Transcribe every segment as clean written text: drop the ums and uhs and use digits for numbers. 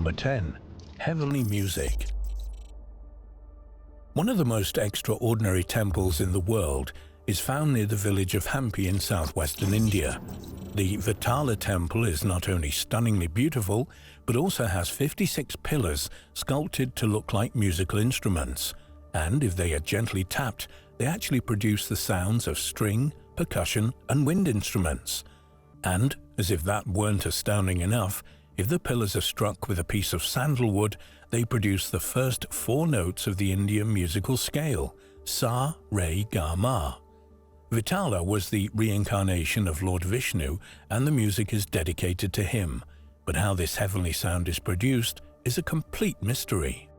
Number 10. Heavenly Music. One of the most extraordinary temples in the world is found near the village of Hampi in southwestern India. The Vitala temple is not only stunningly beautiful, but also has 56 pillars sculpted to look like musical instruments. And if they are gently tapped, they actually produce the sounds of string, percussion, and wind instruments. And, as if that weren't astounding enough, if the pillars are struck with a piece of sandalwood, they produce the first 4 notes of the Indian musical scale, Sa, Re, Ga, Ma. Vitala was the reincarnation of Lord Vishnu, and the music is dedicated to him. But how this heavenly sound is produced is a complete mystery.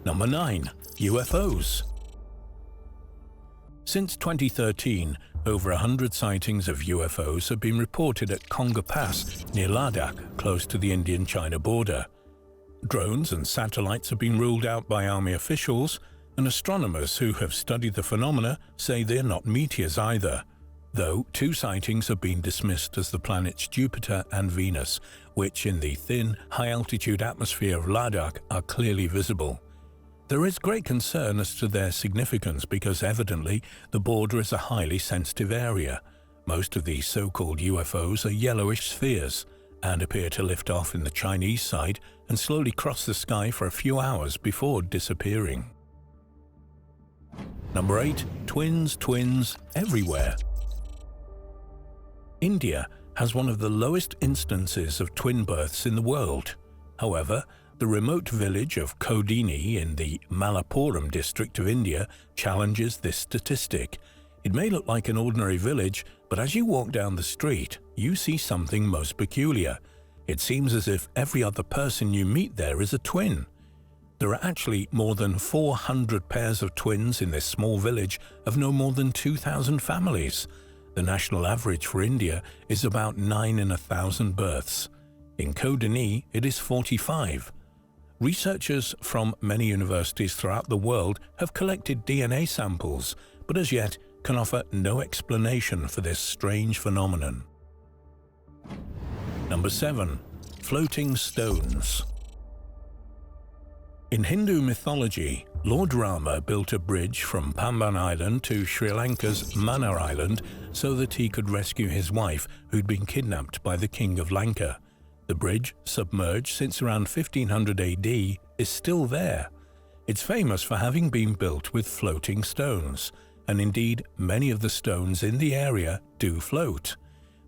Number 9. UFOs. Since 2013, over 100 sightings of UFOs have been reported at Konga Pass near Ladakh, close to the Indian-China border. Drones and satellites have been ruled out by army officials, and astronomers who have studied the phenomena say they're not meteors either, though 2 sightings have been dismissed as the planets Jupiter and Venus, which in the thin, high-altitude atmosphere of Ladakh are clearly visible. There is great concern as to their significance because evidently the border is a highly sensitive area. Most of these so-called UFOs are yellowish spheres and appear to lift off in the Chinese side and slowly cross the sky for a few hours before disappearing. Number 8. Twins everywhere. India has one of the lowest instances of twin births in the world. However, the remote village of Kodini in the Malappuram district of India challenges this statistic. It may look like an ordinary village, but as you walk down the street, you see something most peculiar. It seems as if every other person you meet there is a twin. There are actually more than 400 pairs of twins in this small village of no more than 2,000 families. The national average for India is about 9 in 1,000 births. In Kodini, it is 45. Researchers from many universities throughout the world have collected DNA samples, but as yet can offer no explanation for this strange phenomenon. Number 7. Floating stones. In Hindu mythology, Lord Rama built a bridge from Pamban Island to Sri Lanka's Mannar Island so that he could rescue his wife who'd been kidnapped by the king of Lanka. The bridge, submerged since around 1500 AD, is still there. It's famous for having been built with floating stones, and indeed many of the stones in the area do float.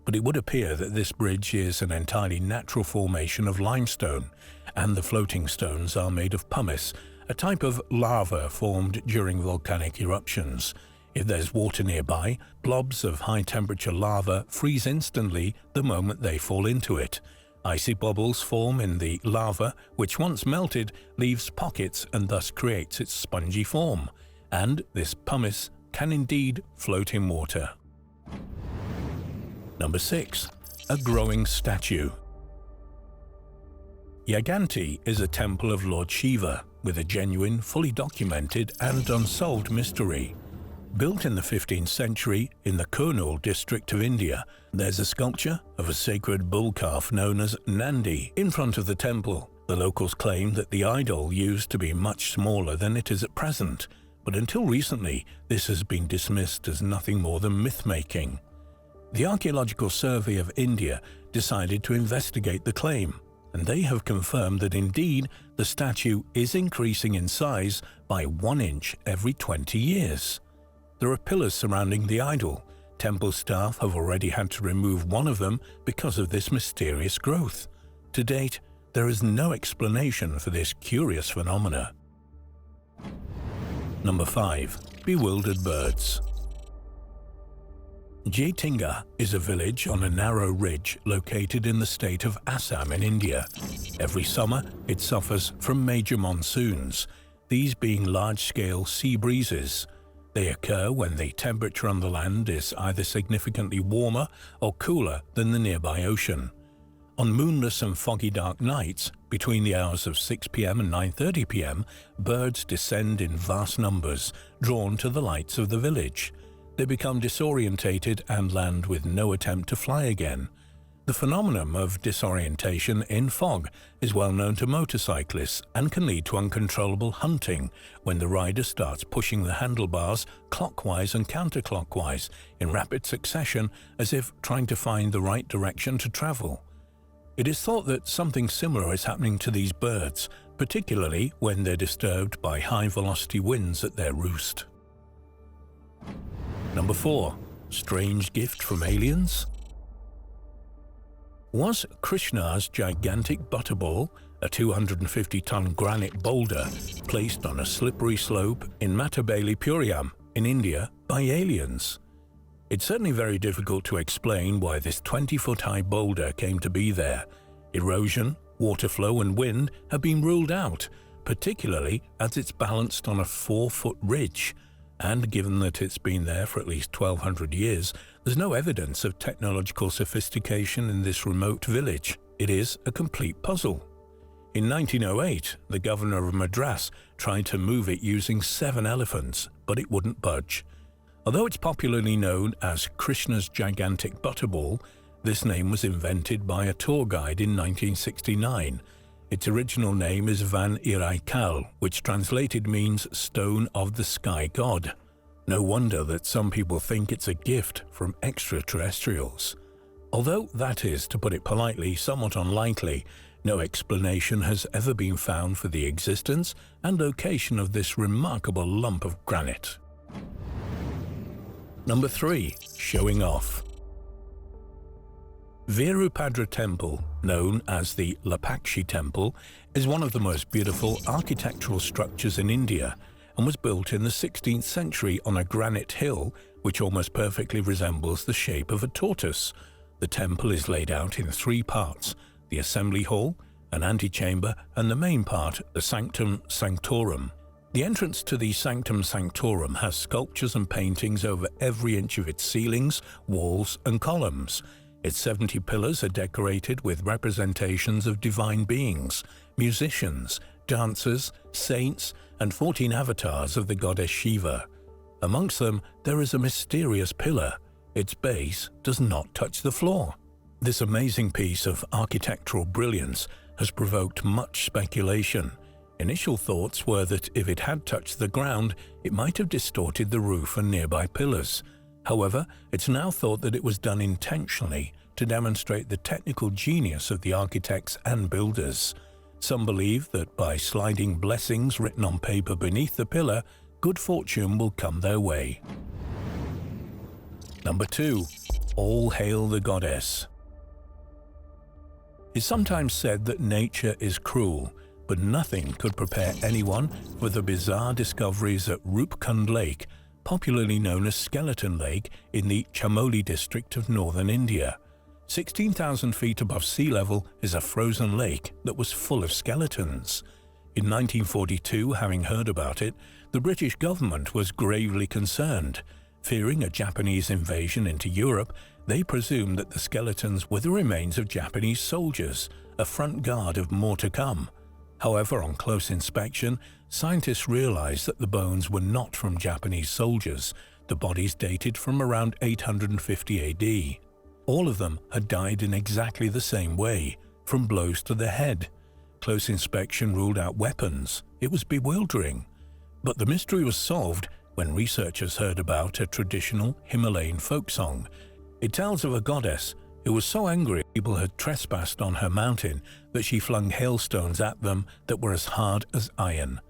But it would appear that this bridge is an entirely natural formation of limestone, and the floating stones are made of pumice, a type of lava formed during volcanic eruptions. If there's water nearby, blobs of high-temperature lava freeze instantly the moment they fall into it. Icy bubbles form in the lava, which once melted leaves pockets and thus creates its spongy form. And this pumice can indeed float in water. Number 6. A growing statue. Yaganti is a temple of Lord Shiva with a genuine, fully documented and unsolved mystery. Built in the 15th century in the Kurnool district of India, there's a sculpture of a sacred bull calf known as Nandi in front of the temple. The locals claim that the idol used to be much smaller than it is at present, but until recently this has been dismissed as nothing more than myth-making. The Archaeological Survey of India decided to investigate the claim, and they have confirmed that indeed the statue is increasing in size by 1 inch every 20 years. There are pillars surrounding the idol. Temple staff have already had to remove one of them because of this mysterious growth. To date, there is no explanation for this curious phenomena. Number 5. Bewildered birds. Jaitinga is a village on a narrow ridge located in the state of Assam in India. Every summer, it suffers from major monsoons, these being large-scale sea breezes. They occur when the temperature on the land is either significantly warmer or cooler than the nearby ocean. On moonless and foggy dark nights, between the hours of 6 p.m. and 9:30 p.m., birds descend in vast numbers, drawn to the lights of the village. They become disorientated and land with no attempt to fly again. The phenomenon of disorientation in fog is well known to motorcyclists and can lead to uncontrollable hunting when the rider starts pushing the handlebars clockwise and counterclockwise in rapid succession as if trying to find the right direction to travel. It is thought that something similar is happening to these birds, particularly when they're disturbed by high-velocity winds at their roost. Number 4. Strange gift from aliens? Was Krishna's gigantic butterball, a 250-ton granite boulder, placed on a slippery slope in Matabelepuram in India by aliens? It's certainly very difficult to explain why this 20-foot-high boulder came to be there. Erosion, water flow and wind have been ruled out, particularly as it's balanced on a 4-foot ridge. And given that it's been there for at least 1,200 years, there's no evidence of technological sophistication in this remote village. It is a complete puzzle. In 1908, the governor of Madras tried to move it using 7 elephants, but it wouldn't budge. Although it's popularly known as Krishna's gigantic butterball, this name was invented by a tour guide in 1969. Its original name is Van Iraikal, which translated means Stone of the Sky God. No wonder that some people think it's a gift from extraterrestrials. Although that is, to put it politely, somewhat unlikely, no explanation has ever been found for the existence and location of this remarkable lump of granite. Number 3. Showing off. Virupadra Temple, known as the Lapakshi Temple, is one of the most beautiful architectural structures in India and was built in the 16th century on a granite hill which almost perfectly resembles the shape of a tortoise. The temple is laid out in 3 parts: the assembly hall, an antechamber, and the main part, the Sanctum Sanctorum. The entrance to the Sanctum Sanctorum has sculptures and paintings over every inch of its ceilings, walls, and columns. Its 70 pillars are decorated with representations of divine beings, musicians, dancers, saints, and 14 avatars of the goddess Shiva. Amongst them, there is a mysterious pillar. Its base does not touch the floor. This amazing piece of architectural brilliance has provoked much speculation. Initial thoughts were that if it had touched the ground, it might have distorted the roof and nearby pillars. However, it's now thought that it was done intentionally to demonstrate the technical genius of the architects and builders. Some believe that by sliding blessings written on paper beneath the pillar, good fortune will come their way. Number 2. All hail the goddess. It's sometimes said that nature is cruel, but nothing could prepare anyone for the bizarre discoveries at Rupkund Lake, popularly known as Skeleton Lake, in the Chamoli district of northern India. 16,000 feet above sea level is a frozen lake that was full of skeletons. In 1942, having heard about it, the British government was gravely concerned. Fearing a Japanese invasion into Europe, they presumed that the skeletons were the remains of Japanese soldiers, a front guard of more to come. However, on close inspection, scientists realized that the bones were not from Japanese soldiers. The bodies dated from around 850 AD. All of them had died in exactly the same way, from blows to the head. Close inspection ruled out weapons. It was bewildering. But the mystery was solved when researchers heard about a traditional Himalayan folk song. It tells of a goddess who was so angry people had trespassed on her mountain that she flung hailstones at them that were as hard as iron.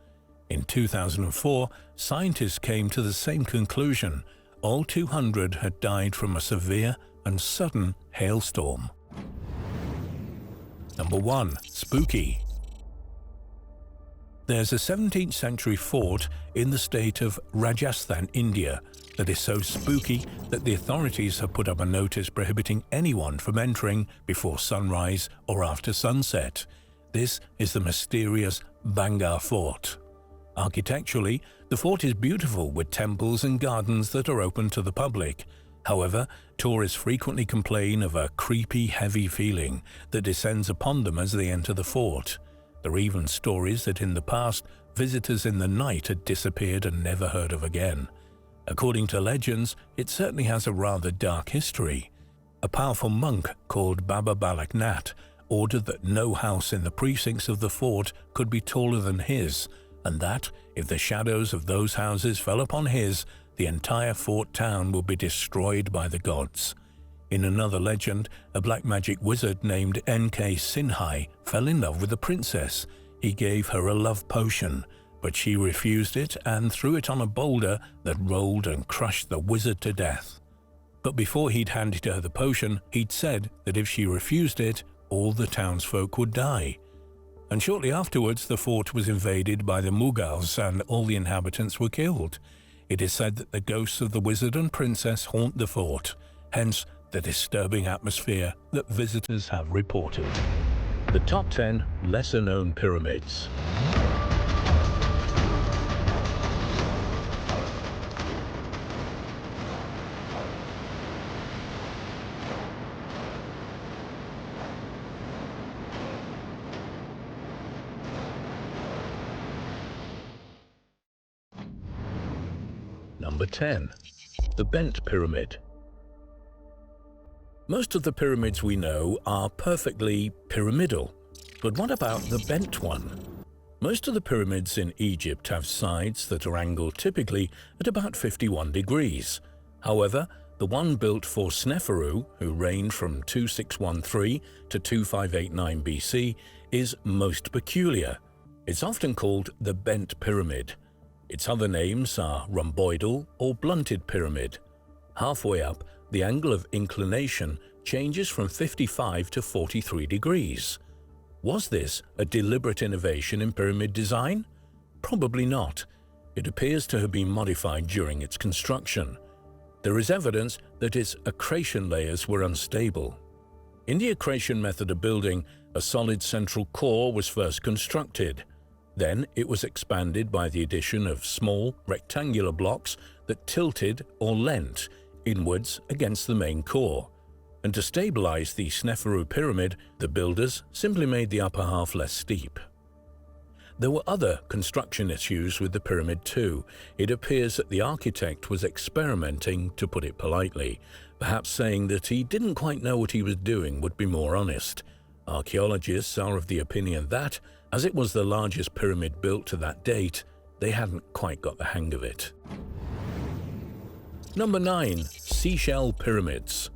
In 2004, scientists came to the same conclusion. All 200 had died from a severe and sudden hailstorm. Number 1. Spooky. There's a 17th century fort in the state of Rajasthan, India, that is so spooky that the authorities have put up a notice prohibiting anyone from entering before sunrise or after sunset. This is the mysterious Bangar Fort. Architecturally, the fort is beautiful with temples and gardens that are open to the public. However, tourists frequently complain of a creepy, heavy feeling that descends upon them as they enter the fort. There are even stories that in the past, visitors in the night had disappeared and never heard of again. According to legends, it certainly has a rather dark history. a powerful monk called Baba Balak Nath ordered that no house in the precincts of the fort could be taller than his, and that, if the shadows of those houses fell upon his, the entire fort town would be destroyed by the gods. In another legend, a black magic wizard named N.K. Sinhai fell in love with the princess. He gave her a love potion, but she refused it and threw it on a boulder that rolled and crushed the wizard to death. But before he'd handed her the potion, he'd said that if she refused it, all the townsfolk would die. And shortly afterwards, the fort was invaded by the Mughals and all the inhabitants were killed. It is said that the ghosts of the wizard and princess haunt the fort, hence the disturbing atmosphere that visitors have reported. The top 10 lesser-known pyramids. Number 10. The Bent Pyramid. Most of the pyramids we know are perfectly pyramidal, but what about the bent one? Most of the pyramids in Egypt have sides that are angled typically at about 51 degrees. However, the one built for Sneferu, who reigned from 2613 to 2589 BC, is most peculiar. It's often called the Bent Pyramid. Its other names are rhomboidal or blunted pyramid. Halfway up, the angle of inclination changes from 55 to 43 degrees. Was this a deliberate innovation in pyramid design? Probably not. It appears to have been modified during its construction. There is evidence that its accretion layers were unstable. In the accretion method of building, a solid central core was first constructed. Then it was expanded by the addition of small, rectangular blocks that tilted or leant inwards against the main core. And to stabilize the Sneferu pyramid, the builders simply made the upper half less steep. There were other construction issues with the pyramid too. It appears that the architect was experimenting, to put it politely. Perhaps saying that he didn't quite know what he was doing would be more honest. Archaeologists are of the opinion that, as it was the largest pyramid built to that date, they hadn't quite got the hang of it. Number 9. Seashell Pyramids.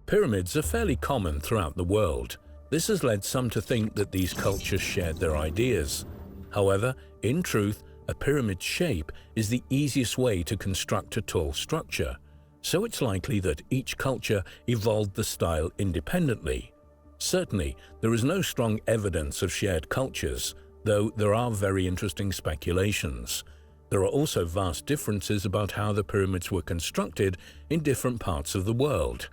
Pyramids are fairly common throughout the world. This has led some to think that these cultures shared their ideas. However, in truth, a pyramid shape is the easiest way to construct a tall structure, so it's likely that each culture evolved the style independently. Certainly, there is no strong evidence of shared cultures, though there are very interesting speculations. There are also vast differences about how the pyramids were constructed in different parts of the world.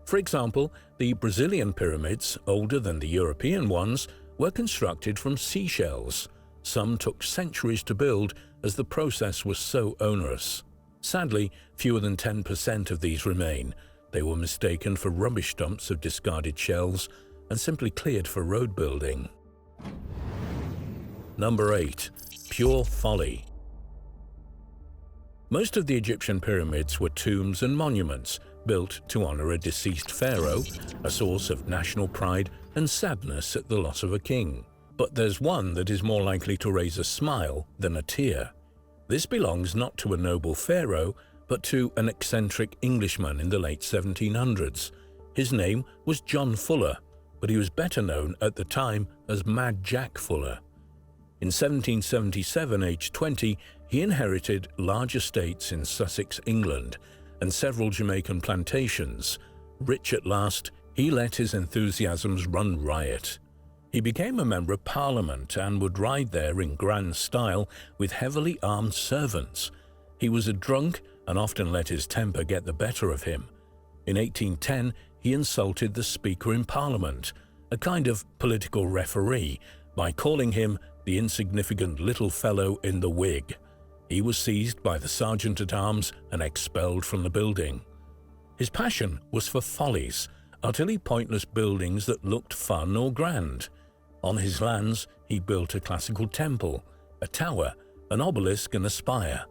For example, the Brazilian pyramids, older than the European ones, were constructed from seashells. Some took centuries to build as the process was so onerous. Sadly, fewer than 10% of these remain. They were mistaken for rubbish dumps of discarded shells and simply cleared for road building. Number 8. Pure folly. Most of the Egyptian pyramids were tombs and monuments built to honor a deceased pharaoh, a source of national pride and sadness at the loss of a king. But there's one that is more likely to raise a smile than a tear. This belongs not to a noble pharaoh, but to an eccentric Englishman in the late 1700s. His name was John Fuller, but he was better known at the time as Mad Jack Fuller. In 1777, aged 20, he inherited large estates in Sussex, England, and several Jamaican plantations. Rich at last, he let his enthusiasms run riot. He became a member of Parliament and would ride there in grand style with heavily armed servants. He was a drunk and often let his temper get the better of him. In 1810, he insulted the Speaker in Parliament, a kind of political referee, by calling him the insignificant little fellow in the wig. He was seized by the sergeant-at-arms and expelled from the building. His passion was for follies, utterly pointless buildings that looked fun or grand. On his lands, he built a classical temple, a tower, an obelisk and a spire.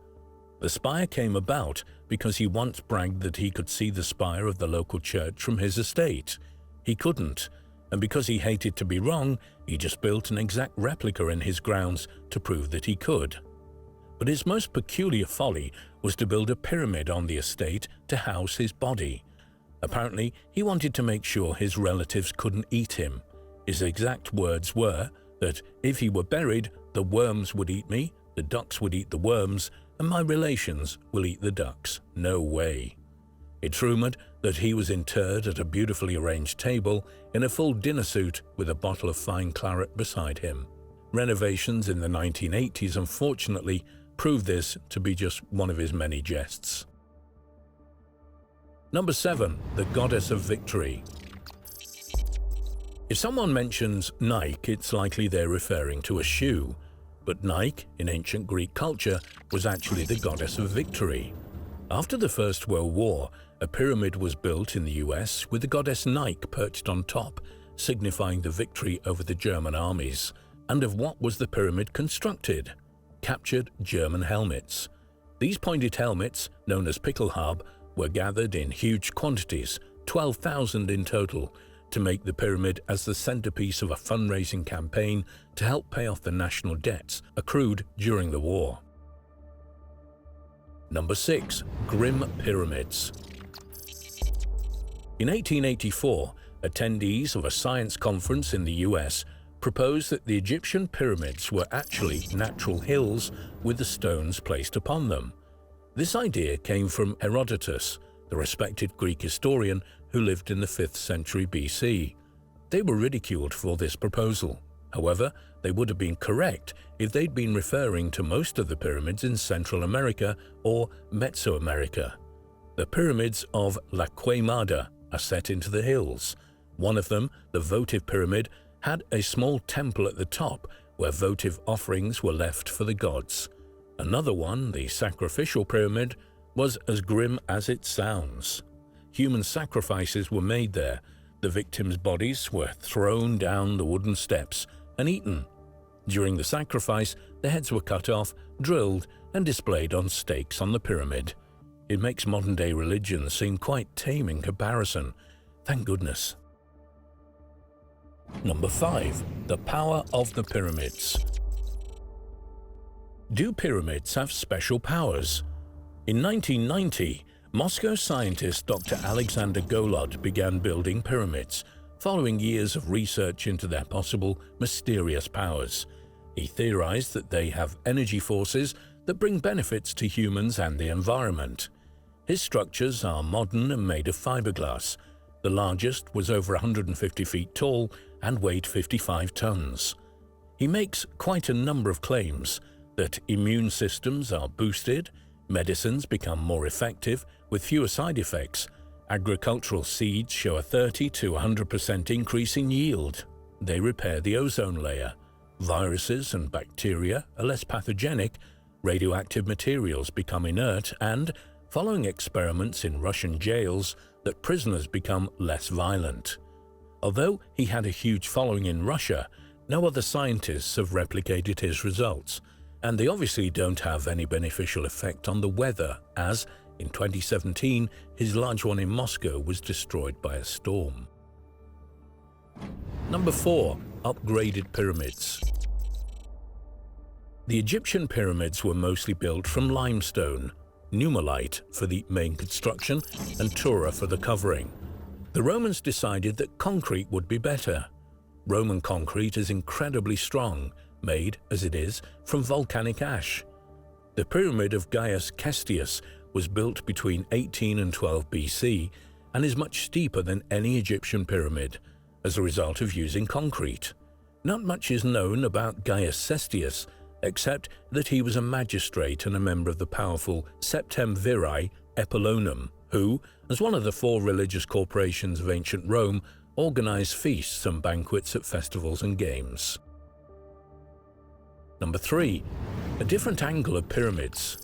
The spire came about because he once bragged that he could see the spire of the local church from his estate. He couldn't, and because he hated to be wrong, he just built an exact replica in his grounds to prove that he could. But his most peculiar folly was to build a pyramid on the estate to house his body. Apparently, he wanted to make sure his relatives couldn't eat him. His exact words were that if he were buried, the worms would eat me, the ducks would eat the worms, and my relations will eat the ducks. No way. It's rumored that he was interred at a beautifully arranged table in a full dinner suit with a bottle of fine claret beside him. Renovations in the 1980s unfortunately proved this to be just one of his many jests. Number 7. The Goddess of Victory. If someone mentions Nike, it's likely they're referring to a shoe. But Nike, in ancient Greek culture, was actually the goddess of victory. After the First World War, a pyramid was built in the US with the goddess Nike perched on top, signifying the victory over the German armies. And of what was the pyramid constructed? Captured German helmets. These pointed helmets, known as Pickelhaube, were gathered in huge quantities, 12,000 in total, to make the pyramid as the centerpiece of a fundraising campaign to help pay off the national debts accrued during the war. Number 6. Grim Pyramids. In 1884, attendees of a science conference in the US proposed that the Egyptian pyramids were actually natural hills with the stones placed upon them. This idea came from Herodotus, the respected Greek historian who lived in the 5th century BC. They were ridiculed for this proposal. However, they would have been correct if they'd been referring to most of the pyramids in Central America or Mesoamerica. The pyramids of La Queimada are set into the hills. One of them, the votive pyramid, had a small temple at the top where votive offerings were left for the gods. Another one, the sacrificial pyramid, was as grim as it sounds. Human sacrifices were made there. The victims' bodies were thrown down the wooden steps and eaten. During the sacrifice, the heads were cut off, drilled, and displayed on stakes on the pyramid. It makes modern-day religion seem quite tame in comparison. Thank goodness. Number 5. The Power of the Pyramids. Do pyramids have special powers? In 1990, Moscow scientist Dr. Alexander Golod began building pyramids, following years of research into their possible mysterious powers. He theorized that they have energy forces that bring benefits to humans and the environment. His structures are modern and made of fiberglass. The largest was over 150 feet tall and weighed 55 tons. He makes quite a number of claims that immune systems are boosted, medicines become more effective with fewer side effects, agricultural seeds show a 30 to 100% increase in yield, they repair the ozone layer, viruses and bacteria are less pathogenic, radioactive materials become inert, and, following experiments in Russian jails, that prisoners become less violent. Although he had a huge following in Russia, no other scientists have replicated his results, and they obviously don't have any beneficial effect on the weather, as, in 2017, his large one in Moscow was destroyed by a storm. Number 4. Upgraded Pyramids. The Egyptian pyramids were mostly built from limestone, numalite for the main construction and tura for the covering. The Romans decided that concrete would be better. Roman concrete is incredibly strong, made, as it is, from volcanic ash. The pyramid of Gaius Cestius was built between 18 and 12 BC and is much steeper than any Egyptian pyramid as a result of using concrete. Not much is known about Gaius Cestius, except that he was a magistrate and a member of the powerful Septemviri Epulorum, who, as one of the 4 religious corporations of ancient Rome, organized feasts and banquets at festivals and games. Number 3. A different angle of pyramids.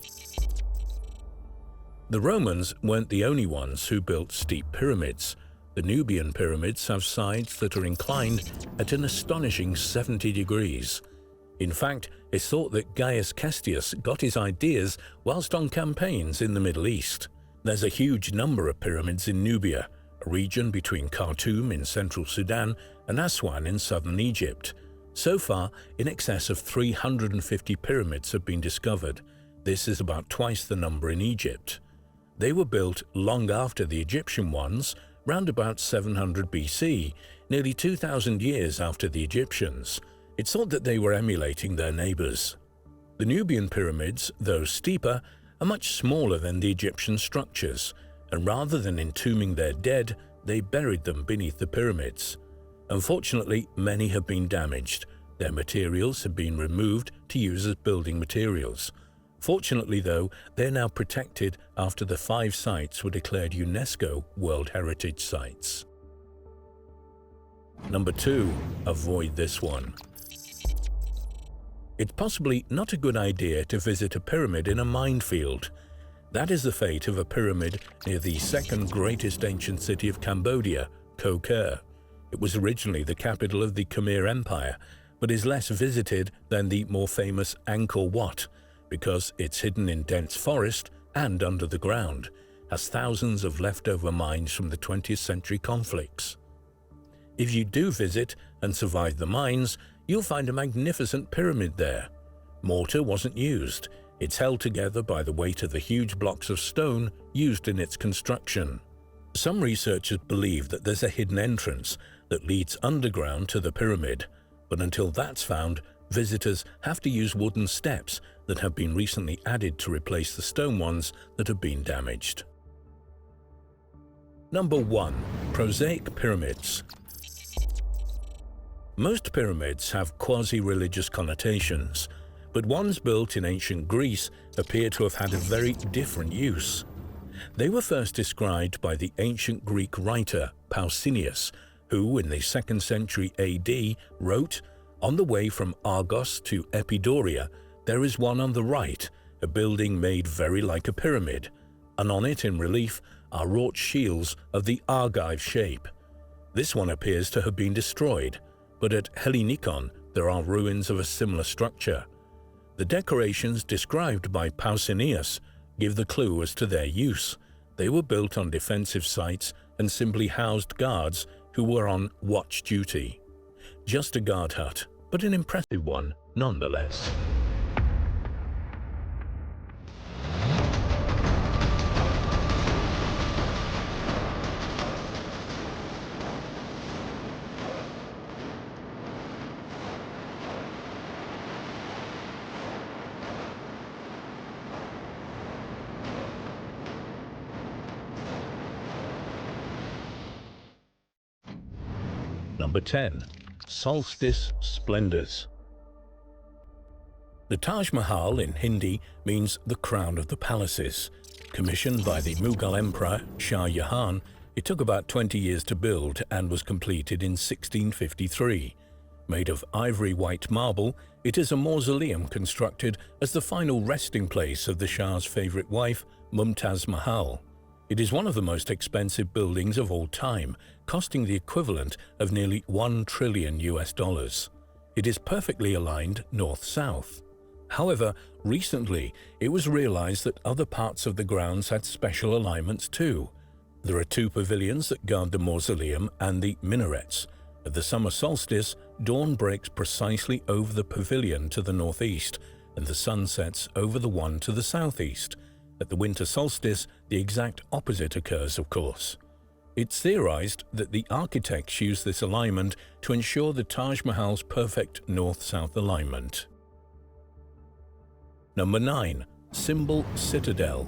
The Romans weren't the only ones who built steep pyramids. The Nubian pyramids have sides that are inclined at an astonishing 70 degrees. In fact, it's thought that Gaius Castius got his ideas whilst on campaigns in the Middle East. There's a huge number of pyramids in Nubia, a region between Khartoum in central Sudan and Aswan in southern Egypt. So far, in excess of 350 pyramids have been discovered. This is about twice the number in Egypt. They were built long after the Egyptian ones, round about 700 BC, nearly 2,000 years after the Egyptians. It's thought that they were emulating their neighbours. The Nubian pyramids, though steeper, are much smaller than the Egyptian structures, and rather than entombing their dead, they buried them beneath the pyramids. Unfortunately, many have been damaged. Their materials have been removed to use as building materials. Fortunately, though, they're now protected after the 5 sites were declared UNESCO World Heritage Sites. Number 2. Avoid this one. It's possibly not a good idea to visit a pyramid in a minefield. That is the fate of a pyramid near the second greatest ancient city of Cambodia, Ko Ker. It was originally the capital of the Khmer Empire, but is less visited than the more famous Angkor Wat, because it's hidden in dense forest and under the ground, has thousands of leftover mines from the 20th century conflicts. If you do visit and survive the mines, you'll find a magnificent pyramid there. Mortar wasn't used. It's held together by the weight of the huge blocks of stone used in its construction. Some researchers believe that there's a hidden entrance that leads underground to the pyramid, but until that's found, visitors have to use wooden steps that have been recently added to replace the stone ones that have been damaged. Number 1. Prosaic pyramids. Most pyramids have quasi-religious connotations, but ones built in ancient Greece appear to have had a very different use. They were first described by the ancient Greek writer Pausanias, who in the 2nd century AD wrote, "On the way from Argos to Epidaurus, there is one on the right, a building made very like a pyramid, and on it in relief are wrought shields of the Argive shape. This one appears to have been destroyed, but at Hellinikon there are ruins of a similar structure." The decorations described by Pausanias give the clue as to their use. They were built on defensive sites and simply housed guards who were on watch duty. Just a guard hut, but an impressive one nonetheless. Number 10. Solstice Splendors. The Taj Mahal in Hindi means the crown of the palaces. Commissioned by the Mughal Emperor Shah Jahan, it took about 20 years to build and was completed in 1653. Made of ivory white marble, it is a mausoleum constructed as the final resting place of the Shah's favorite wife, Mumtaz Mahal. It is one of the most expensive buildings of all time, costing the equivalent of nearly $1 trillion. It is perfectly aligned north-south. However, recently it was realized that other parts of the grounds had special alignments too. There are 2 pavilions that guard the mausoleum and the minarets. At the summer solstice, dawn breaks precisely over the pavilion to the northeast, and the sun sets over the one to the southeast. At the winter solstice, the exact opposite occurs, of course. It's theorized that the architects used this alignment to ensure the Taj Mahal's perfect north-south alignment. Number 9. Symbol Citadel.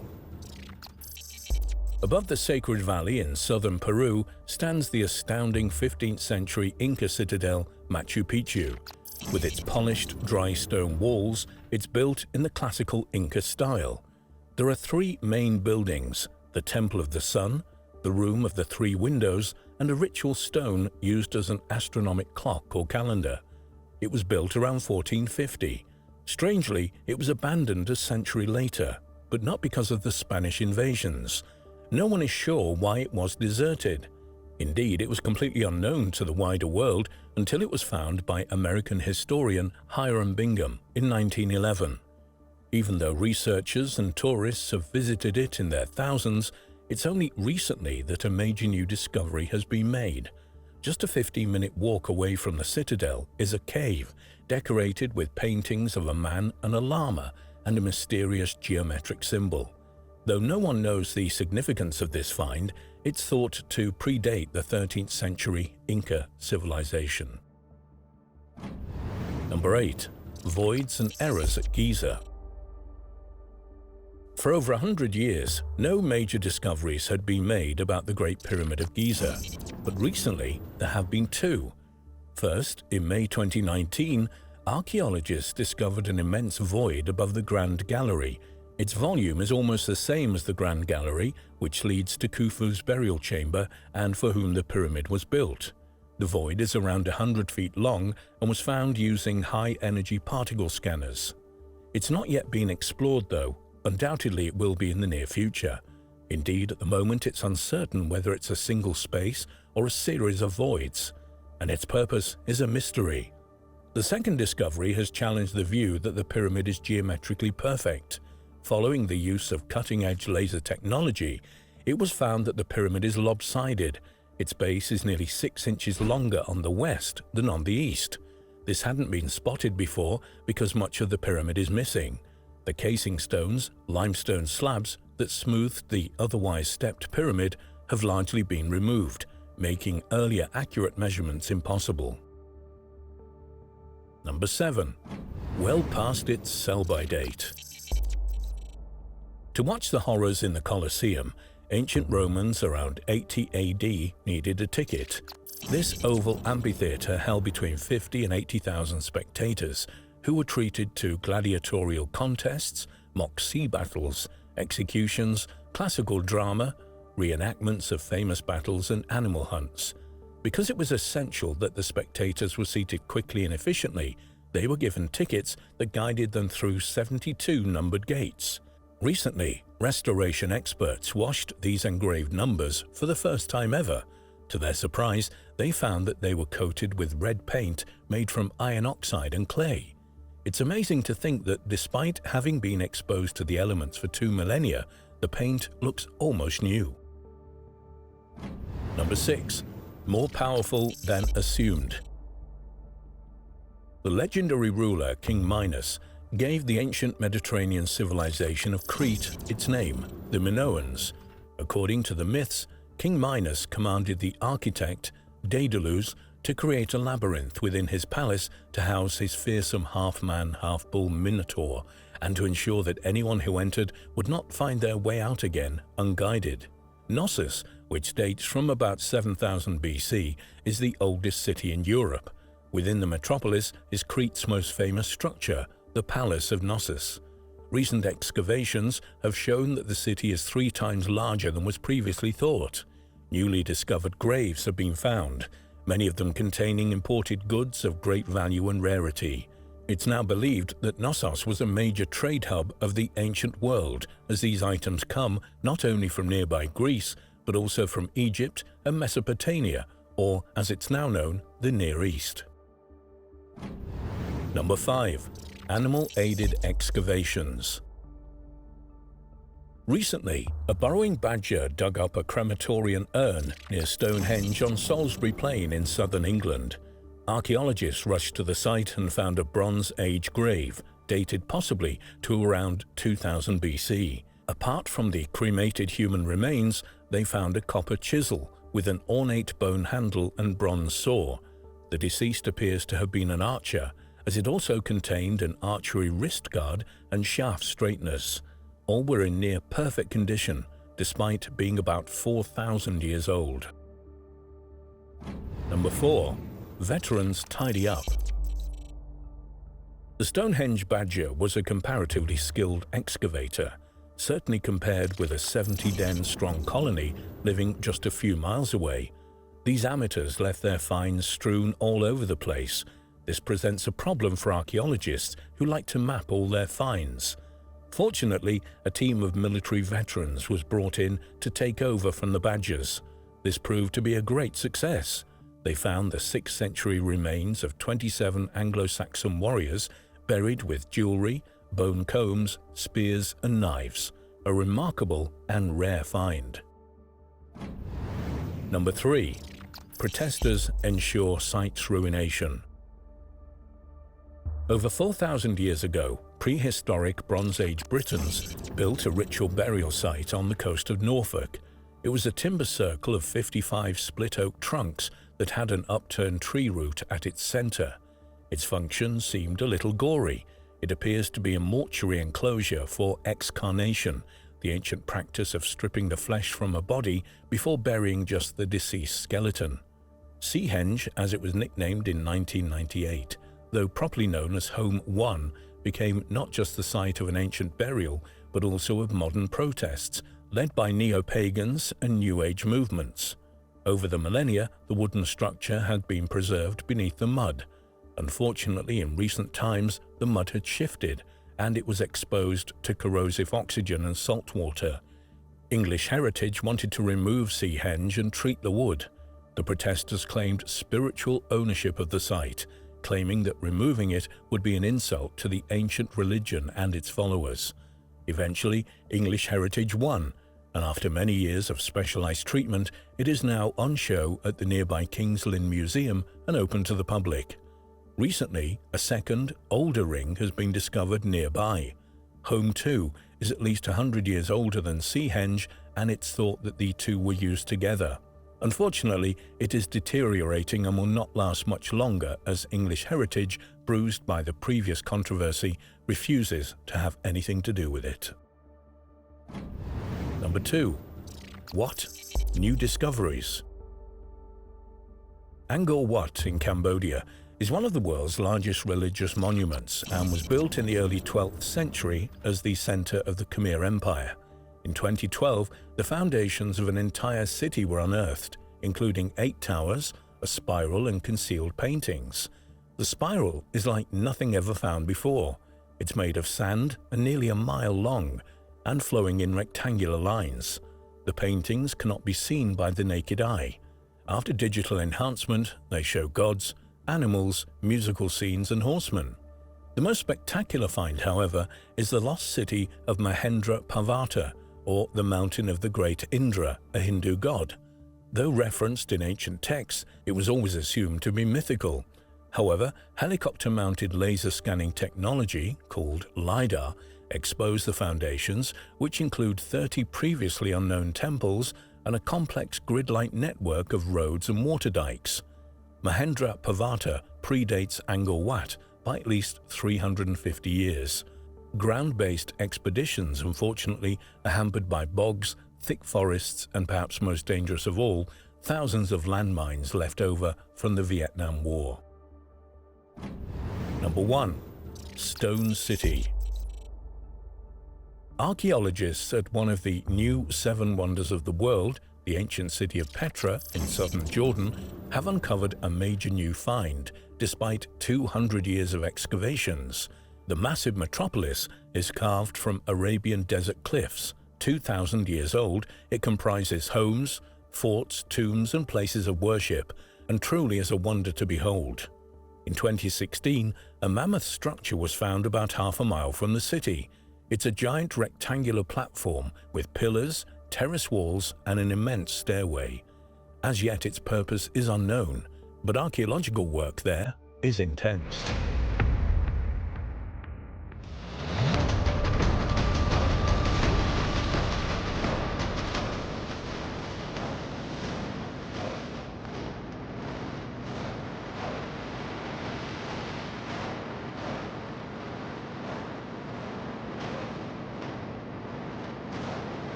Above the Sacred Valley in southern Peru stands the astounding 15th century Inca citadel Machu Picchu. With its polished, dry stone walls, it's built in the classical Inca style. There are 3 main buildings: the Temple of the Sun, the Room of the 3 Windows, and a ritual stone used as an astronomic clock or calendar. It was built around 1450. Strangely, it was abandoned a century later, but not because of the Spanish invasions. No one is sure why it was deserted. Indeed, it was completely unknown to the wider world until it was found by American historian Hiram Bingham in 1911. Even though researchers and tourists have visited it in their thousands, it's only recently that a major new discovery has been made. Just a 15-minute walk away from the citadel is a cave decorated with paintings of a man and a llama and a mysterious geometric symbol. Though no one knows the significance of this find, it's thought to predate the 13th century Inca civilization. Number 8. Voids and errors at Giza. For over 100 years, no major discoveries had been made about the Great Pyramid of Giza, but recently there have been two. First, in May 2019, archaeologists discovered an immense void above the Grand Gallery. Its volume is almost the same as the Grand Gallery, which leads to Khufu's burial chamber and for whom the pyramid was built. The void is around 100 feet long and was found using high-energy particle scanners. It's not yet been explored though. Undoubtedly it will be in the near future. Indeed, at the moment it's uncertain whether it's a single space or a series of voids, and its purpose is a mystery. The second discovery has challenged the view that the pyramid is geometrically perfect. Following the use of cutting-edge laser technology, it was found that the pyramid is lopsided. Its base is nearly 6 inches longer on the west than on the east. This hadn't been spotted before because much of the pyramid is missing. The casing stones, limestone slabs that smoothed the otherwise stepped pyramid, have largely been removed, making earlier accurate measurements impossible. Number 7. Well past its sell-by date. To watch the horrors in the Colosseum, ancient Romans around 80 AD needed a ticket. This oval amphitheatre held between 50 and 80,000 spectators, who were treated to gladiatorial contests, mock sea battles, executions, classical drama, reenactments of famous battles and animal hunts. Because it was essential that the spectators were seated quickly and efficiently, they were given tickets that guided them through 72 numbered gates. Recently, restoration experts washed these engraved numbers for the first time ever. To their surprise, they found that they were coated with red paint made from iron oxide and clay. It's amazing to think that despite having been exposed to the elements for 2 millennia, the paint looks almost new. Number 6. More powerful than assumed. The legendary ruler King Minos gave the ancient Mediterranean civilization of Crete its name, the Minoans. According to the myths, King Minos commanded the architect Daedalus to create a labyrinth within his palace to house his fearsome half-man, half-bull Minotaur, and to ensure that anyone who entered would not find their way out again unguided. Knossos, which dates from about 7000 BC, is the oldest city in Europe. Within the metropolis is Crete's most famous structure, the Palace of Knossos. Recent excavations have shown that the city is 3 times larger than was previously thought. Newly discovered graves have been found, many of them containing imported goods of great value and rarity. It's now believed that Knossos was a major trade hub of the ancient world, as these items come not only from nearby Greece, but also from Egypt and Mesopotamia, or as it's now known, the Near East. Number 5. Animal-aided excavations. Recently, a burrowing badger dug up a crematorian urn near Stonehenge on Salisbury Plain in southern England. Archaeologists rushed to the site and found a Bronze Age grave, dated possibly to around 2000 BC. Apart from the cremated human remains, they found a copper chisel with an ornate bone handle and bronze saw. The deceased appears to have been an archer, as it also contained an archery wrist guard and shaft straighteners. All were in near perfect condition, despite being about 4,000 years old. Number 4. Veterans tidy up. The Stonehenge badger was a comparatively skilled excavator, certainly compared with a 70-den strong colony living just a few miles away. These amateurs left their finds strewn all over the place. This presents a problem for archaeologists who like to map all their finds. Fortunately, a team of military veterans was brought in to take over from the badgers. This proved to be a great success. They found the 6th century remains of 27 Anglo-Saxon warriors buried with jewelry, bone combs, spears and knives, a remarkable and rare find. Number 3. Protesters ensure site's ruination. Over 4,000 years ago, prehistoric Bronze Age Britons built a ritual burial site on the coast of Norfolk. It was a timber circle of 55 split oak trunks that had an upturned tree root at its center. Its function seemed a little gory. It appears to be a mortuary enclosure for excarnation, the ancient practice of stripping the flesh from a body before burying just the deceased skeleton. Seahenge, as it was nicknamed in 1998, though properly known as Home 1, became not just the site of an ancient burial, but also of modern protests, led by neo-pagans and New Age movements. Over the millennia, the wooden structure had been preserved beneath the mud. Unfortunately, in recent times, the mud had shifted, and it was exposed to corrosive oxygen and salt water. English Heritage wanted to remove Seahenge and treat the wood. The protesters claimed spiritual ownership of the site, claiming that removing it would be an insult to the ancient religion and its followers. Eventually, English Heritage won, and after many years of specialized treatment, it is now on show at the nearby King's Lynn Museum and open to the public. Recently, a second, older ring has been discovered nearby. Home 2 is at least 100 years older than Seahenge, and it's thought that the two were used together. Unfortunately, it is deteriorating and will not last much longer as English Heritage, bruised by the previous controversy, refuses to have anything to do with it. Number 2. Wat? New discoveries. Angkor Wat in Cambodia is one of the world's largest religious monuments and was built in the early 12th century as the center of the Khmer Empire. In 2012, the foundations of an entire city were unearthed, including 8 towers, a spiral and concealed paintings. The spiral is like nothing ever found before. It's made of sand and nearly a mile long and flowing in rectangular lines. The paintings cannot be seen by the naked eye. After digital enhancement, they show gods, animals, musical scenes and horsemen. The most spectacular find, however, is the lost city of Mahendra Parvata, or the Mountain of the Great Indra, a Hindu god. Though referenced in ancient texts, it was always assumed to be mythical. However, helicopter-mounted laser scanning technology, called LiDAR, exposed the foundations, which include 30 previously unknown temples and a complex grid-like network of roads and water dikes. Mahendra Parvata predates Angkor Wat by at least 350 years. Ground-based expeditions, unfortunately, are hampered by bogs, thick forests, and perhaps most dangerous of all, thousands of landmines left over from the Vietnam War. Number 1. Stone City. Archaeologists at one of the new 7 wonders of the world, the ancient city of Petra in southern Jordan, have uncovered a major new find, despite 200 years of excavations. The massive metropolis is carved from Arabian desert cliffs. 2,000 years old, it comprises homes, forts, tombs, and places of worship, and truly is a wonder to behold. In 2016, a mammoth structure was found about half a mile from the city. It's a giant rectangular platform with pillars, terrace walls, and an immense stairway. As yet, its purpose is unknown, but archaeological work there is intense.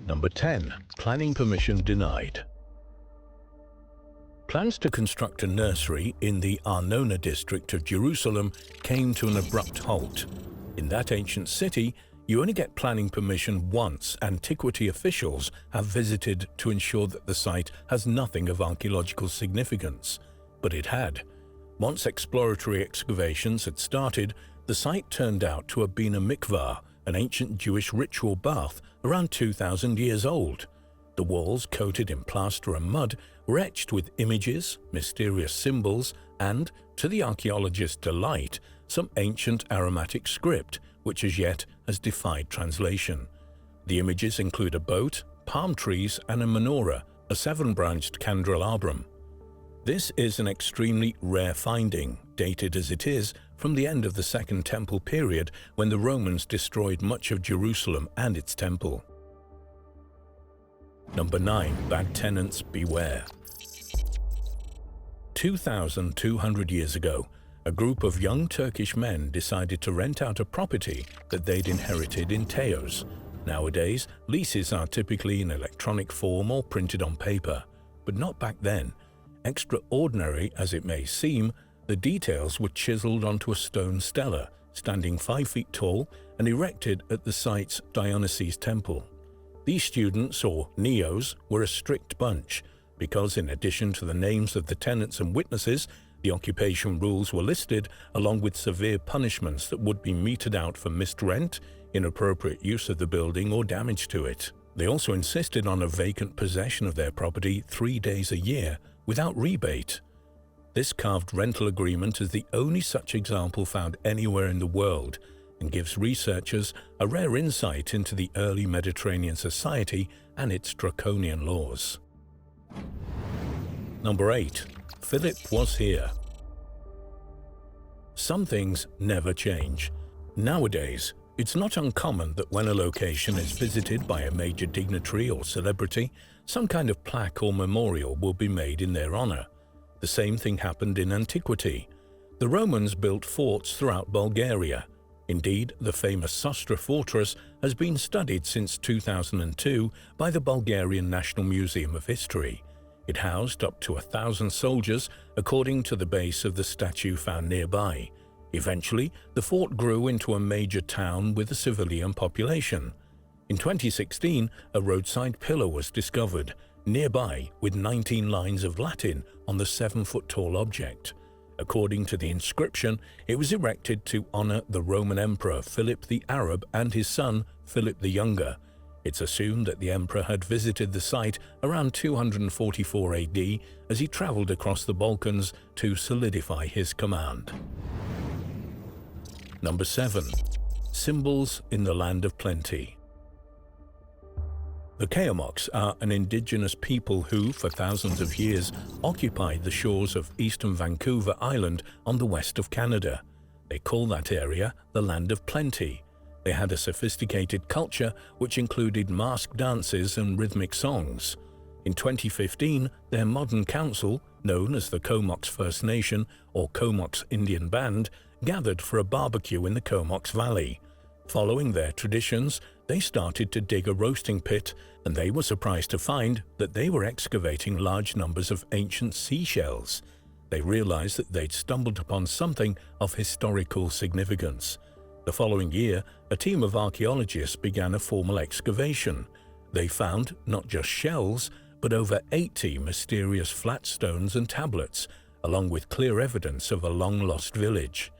Number 10. Planning permission denied. Plans to construct a nursery in the Arnona district of Jerusalem came to an abrupt halt. In that ancient city, you only get planning permission once antiquity officials have visited to ensure that the site has nothing of archaeological significance. But it had. Once exploratory excavations had started, the site turned out to have been a mikvah, an ancient Jewish ritual bath around 2,000 years old. The walls, coated in plaster and mud, were etched with images, mysterious symbols, and, to the archaeologist's delight, some ancient Aramaic script, which as yet has defied translation. The images include a boat, palm trees, and a menorah, a 7-branched candelabrum. This is an extremely rare finding, dated as it is from the end of the Second Temple period when the Romans destroyed much of Jerusalem and its temple. Number 9. Bad tenants beware. 2,200 years ago, a group of young Turkish men decided to rent out a property that they'd inherited in Teos. Nowadays, leases are typically in electronic form or printed on paper, but not back then. Extraordinary as it may seem, the details were chiseled onto a stone stela, standing 5 feet tall and erected at the site's Dionysus temple. These students, or Neos, were a strict bunch, because in addition to the names of the tenants and witnesses, the occupation rules were listed along with severe punishments that would be meted out for missed rent, inappropriate use of the building, or damage to it. They also insisted on a vacant possession of their property 3 days a year, without rebate. This carved rental agreement is the only such example found anywhere in the world and gives researchers a rare insight into the early Mediterranean society and its draconian laws. Number 8. Philip was here. Some things never change. Nowadays, it's not uncommon that when a location is visited by a major dignitary or celebrity, some kind of plaque or memorial will be made in their honor. The same thing happened in antiquity. The Romans built forts throughout Bulgaria. Indeed, the famous Sostra fortress has been studied since 2002 by the Bulgarian National Museum of History. It housed up to 1,000 soldiers, according to the base of the statue found nearby. Eventually, the fort grew into a major town with a civilian population. In 2016, a roadside pillar was discovered nearby with 19 lines of Latin on the 7-foot-tall object. According to the inscription, it was erected to honor the Roman Emperor Philip the Arab and his son Philip the Younger. It's assumed that the emperor had visited the site around 244 AD as he traveled across the Balkans to solidify his command. Number 7. Symbols in the Land of Plenty. The Kayamoks are an indigenous people who, for thousands of years, occupied the shores of eastern Vancouver Island on the west of Canada. They call that area the Land of Plenty. They had a sophisticated culture which included masked dances and rhythmic songs. In 2015, their modern council, known as the Comox First Nation or Comox Indian Band, gathered for a barbecue in the Comox Valley. Following their traditions, they started to dig a roasting pit, and they were surprised to find that they were excavating large numbers of ancient seashells. They realized that they'd stumbled upon something of historical significance. The following year, a team of archaeologists began a formal excavation. They found not just shells, but over 80 mysterious flat stones and tablets, along with clear evidence of a long-lost village.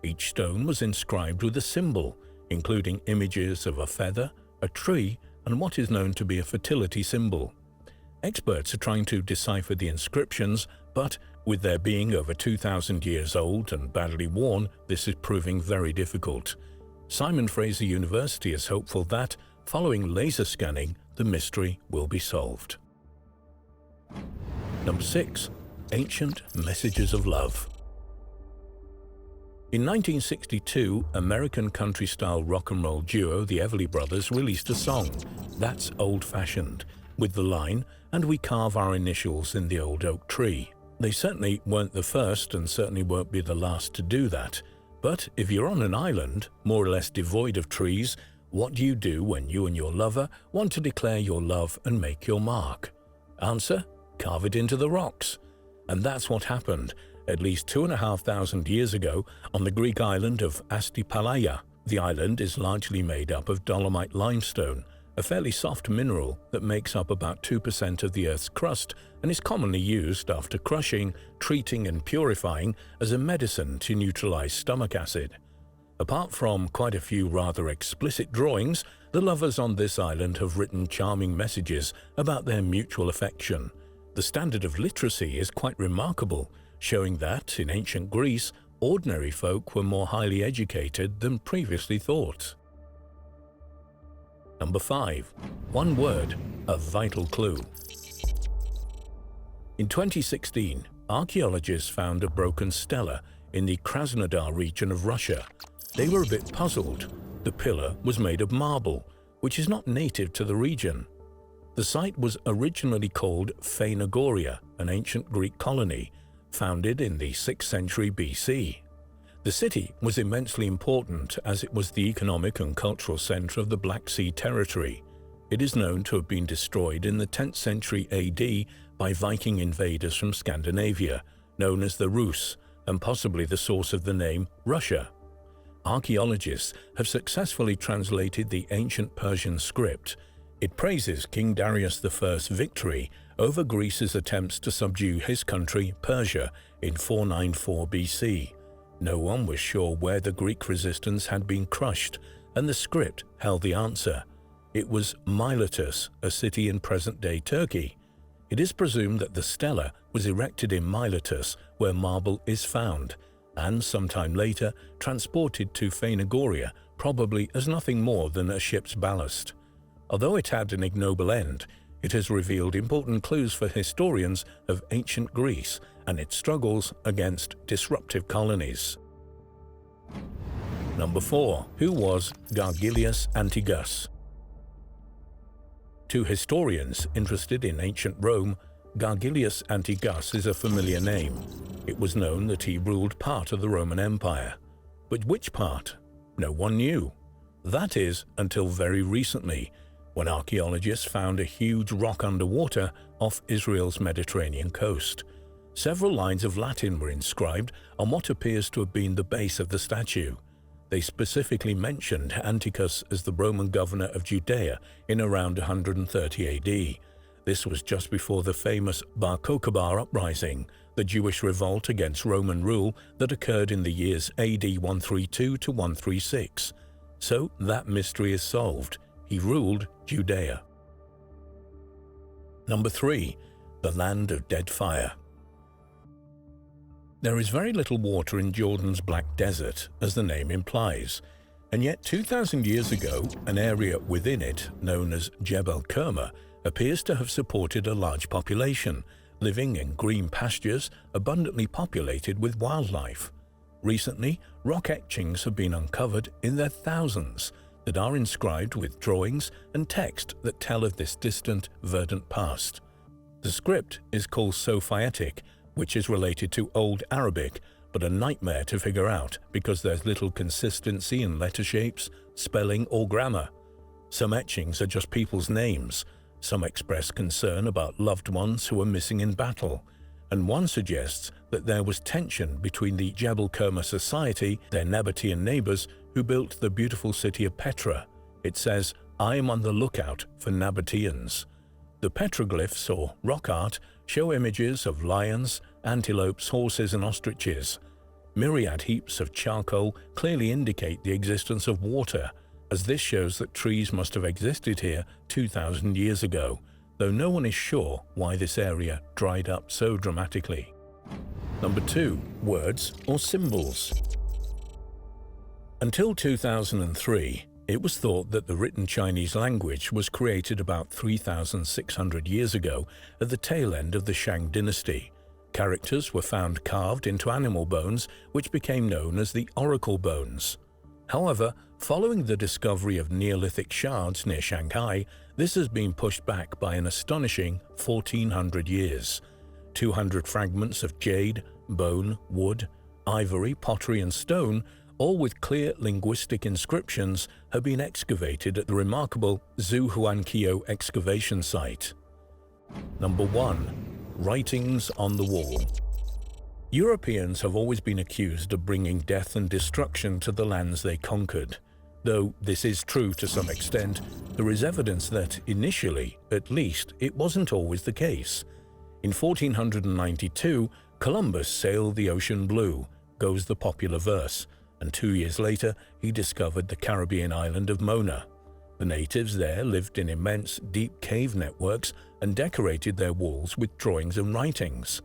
Each stone was inscribed with a symbol, including images of a feather, a tree, and what is known to be a fertility symbol. Experts are trying to decipher the inscriptions, but with their being over 2,000 years old and badly worn, this is proving very difficult. Simon Fraser University is hopeful that, following laser scanning, the mystery will be solved. Number 6. Ancient Messages of Love. In 1962, American country-style rock and roll duo the Everly Brothers released a song, That's Old-Fashioned, with the line, "And we carve our initials in the old oak tree." They certainly weren't the first and certainly won't be the last to do that. But if you're on an island, more or less devoid of trees, what do you do when you and your lover want to declare your love and make your mark? Answer: carve it into the rocks. And that's what happened at least 2,500 years ago on the Greek island of Astipalaya. The island is largely made up of dolomite limestone, a fairly soft mineral that makes up about 2% of the Earth's crust and is commonly used after crushing, treating and purifying as a medicine to neutralize stomach acid. Apart from quite a few rather explicit drawings, the lovers on this island have written charming messages about their mutual affection. The standard of literacy is quite remarkable, showing that, in ancient Greece, ordinary folk were more highly educated than previously thought. Number 5. One word, a vital clue. In 2016, archaeologists found a broken stela in the Krasnodar region of Russia. They were a bit puzzled. The pillar was made of marble, which is not native to the region. The site was originally called Phainagoria, an ancient Greek colony, founded in the 6th century BC. The city was immensely important as it was the economic and cultural center of the Black Sea territory. It is known to have been destroyed in the 10th century AD by Viking invaders from Scandinavia, known as the Rus, and possibly the source of the name Russia. Archaeologists have successfully translated the ancient Persian script. It praises King Darius I's victory over Greece's attempts to subdue his country, Persia, in 494 BC. No one was sure where the Greek resistance had been crushed, and the script held the answer. It was Miletus, a city in present-day Turkey. It is presumed that the stela was erected in Miletus, where marble is found, and sometime later transported to Phainagoria, probably as nothing more than a ship's ballast. Although it had an ignoble end, it has revealed important clues for historians of ancient Greece and its struggles against disruptive colonies. Number 4. Who was Gargilius Antigus? To historians interested in ancient Rome, Gargilius Antigus is a familiar name. It was known that he ruled part of the Roman Empire. But which part? No one knew. That is, until very recently, when archaeologists found a huge rock underwater off Israel's Mediterranean coast. Several lines of Latin were inscribed on what appears to have been the base of the statue. They specifically mentioned Antigus as the Roman governor of Judea in around 130 AD. This was just before the famous Bar Kokhba uprising, the Jewish revolt against Roman rule that occurred in the years AD 132 to 136. So that mystery is solved. He ruled Judea. Number 3. The Land of Dead Fire. There is very little water in Jordan's Black Desert, as the name implies, and yet 2,000 years ago, an area within it, known as Jebel Kerma, appears to have supported a large population, living in green pastures abundantly populated with wildlife. Recently, rock etchings have been uncovered in their thousands that are inscribed with drawings and text that tell of this distant, verdant past. The script is called Sophiatic, which is related to Old Arabic, but a nightmare to figure out because there's little consistency in letter shapes, spelling, or grammar. Some etchings are just people's names. Some express concern about loved ones who are missing in battle, and one suggests that there was tension between the Jebel Kerma society, their Nabatean neighbors, who built the beautiful city of Petra. It says, "I am on the lookout for Nabateans." The petroglyphs, or rock art, show images of lions, antelopes, horses, and ostriches. Myriad heaps of charcoal clearly indicate the existence of water, as this shows that trees must have existed here 2,000 years ago, though no one is sure why this area dried up so dramatically. Number 2. Words or symbols. Until 2003, it was thought that the written Chinese language was created about 3,600 years ago at the tail end of the Shang dynasty. Characters were found carved into animal bones, which became known as the oracle bones. However, following the discovery of Neolithic shards near Shanghai, this has been pushed back by an astonishing 1,400 years. 200 fragments of jade, bone, wood, ivory, pottery, and stone, all with clear linguistic inscriptions, have been excavated at the remarkable Zhuangqiu excavation site. Number 1. Writings on the wall. Europeans have always been accused of bringing death and destruction to the lands they conquered. Though this is true to some extent, there is evidence that, initially, at least, it wasn't always the case. In 1492, Columbus sailed the ocean blue, goes the popular verse, and 2 years later he discovered the Caribbean island of Mona. The natives there lived in immense, deep cave networks and decorated their walls with drawings and writings.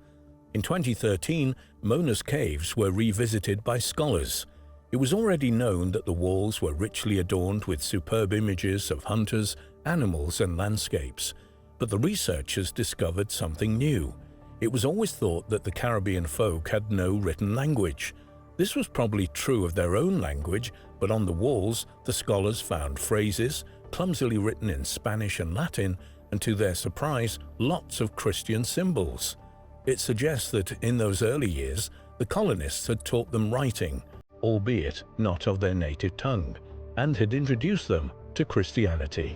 In 2013, Mona's caves were revisited by scholars. It was already known that the walls were richly adorned with superb images of hunters, animals, and landscapes. But the researchers discovered something new. It was always thought that the Caribbean folk had no written language. This was probably true of their own language, but on the walls, the scholars found phrases, clumsily written in Spanish and Latin, and to their surprise, lots of Christian symbols. It suggests that in those early years, the colonists had taught them writing, albeit not of their native tongue, and had introduced them to Christianity.